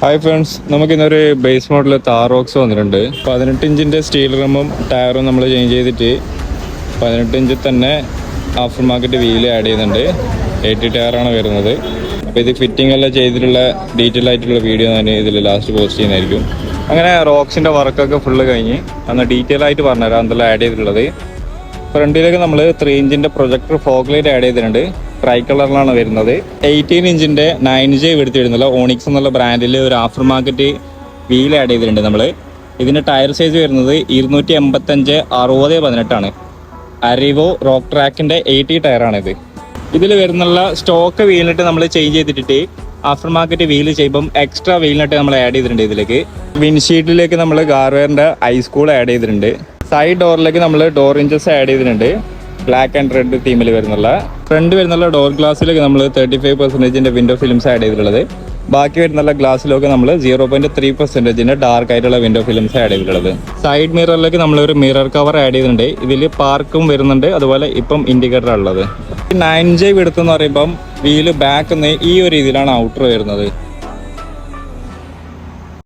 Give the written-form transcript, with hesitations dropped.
Hi friends, നമുക്കിന്നൊരു base model Thar Roxx വന്നിട്ടുണ്ട്. 18 ഇഞ്ചിൻ്റെ സ്റ്റീൽ റമ്മും ടയറും നമ്മൾ ചേഞ്ച് ചെയ്തിട്ട് 18 ഇഞ്ചിൽ തന്നെ ആഫ്റ്റർ മാർക്കറ്റ് വീല് ആഡ് ചെയ്യുന്നുണ്ട്. 80 ടയറാണ് വരുന്നത്. അപ്പോൾ ഇത് ഫിറ്റിംഗ് എല്ലാം ചെയ്തിട്ടുള്ള ഡീറ്റെയിൽ ആയിട്ടുള്ള വീഡിയോ ഞാൻ ഇതിൽ ലാസ്റ്റ് പോസ്റ്റ് ചെയ്യുന്നതായിരിക്കും. അങ്ങനെ റോക്സിൻ്റെ വർക്കൊക്കെ ഫുള്ള് കഴിഞ്ഞ് അന്ന് ഡീറ്റെയിൽ ആയിട്ട് പറഞ്ഞുതരാം എന്തെല്ലാം ആഡ് ചെയ്തിട്ടുള്ളത്. ഫ്രണ്ടിലേക്ക് നമ്മൾ 3 ഇഞ്ചിൻ്റെ പ്രൊജക്ടർ ഫോഗ് ലൈറ്റ് ആഡ് ചെയ്തിട്ടുണ്ട്. ട്രൈ കളറിലാണ് വരുന്നത്. 18 ഇഞ്ചിൻ്റെ 9J എടുത്ത് വരുന്നില്ല. ഓണിക്സ് എന്നുള്ള ബ്രാൻഡിൽ ഒരു ആഫ്റ്റർ മാർക്കറ്റ് വീൽ ആഡ് ചെയ്തിട്ടുണ്ട് നമ്മൾ. ഇതിൻ്റെ ടയർ സൈസ് വരുന്നത് 285/60/18 അരിവോ റോക്ക് ട്രാക്കിൻ്റെ 80 ടയറാണിത്. ഇതിൽ വരുന്നുള്ള സ്റ്റോക്ക് വീലിനിട്ട് നമ്മൾ ചേഞ്ച് ചെയ്തിട്ട് ആഫ്റ്റർ മാർക്കറ്റ് വീല് ചെയ്യുമ്പം എക്സ്ട്രാ വീലിനിട്ട് നമ്മൾ ആഡ് ചെയ്തിട്ടുണ്ട്. ഇതിലേക്ക് വിൻഷീൽഡിലേക്ക് നമ്മൾ ഗാർവേറിൻ്റെ ഐസ്കൂൾ ആഡ് ചെയ്തിട്ടുണ്ട്. സൈഡ് ഡോറിലേക്ക് നമ്മൾ ഡോർ ഇഞ്ചസ് ആഡ് ചെയ്തിട്ടുണ്ട്. ബ്ലാക്ക് ആൻഡ് റെഡ് തീമിൽ വരുന്നുള്ള ഫ്രണ്ട് വരുന്നുള്ള ഡോർ ഗ്ലാസ്സിലേക്ക് നമ്മൾ 35% വിൻഡോ ഫിലിംസ് ആഡ് ചെയ്തിട്ടുള്ളത്. ബാക്കി വരുന്നുള്ള ഗ്ലാസ്സിലൊക്കെ നമ്മൾ 0.3% ഡാർക്ക് ആയിട്ടുള്ള വിൻഡോ ഫിലിംസ് ആഡ് ചെയ്തിട്ടുള്ളത്. സൈഡ് മിററിലേക്ക് നമ്മളൊരു മിറർ കവർ ആഡ് ചെയ്തിട്ടുണ്ട്. ഇതിൽ പാർക്കും വരുന്നുണ്ട്, അതുപോലെ ഇപ്പം ഇൻഡിക്കേറ്റർ ഉള്ളത്. 9J വിടുത്തെന്ന് പറയുമ്പം വീല് ബാക്ക് ഈ ഒരു രീതിയിലാണ് ഔട്ടർ വരുന്നത്.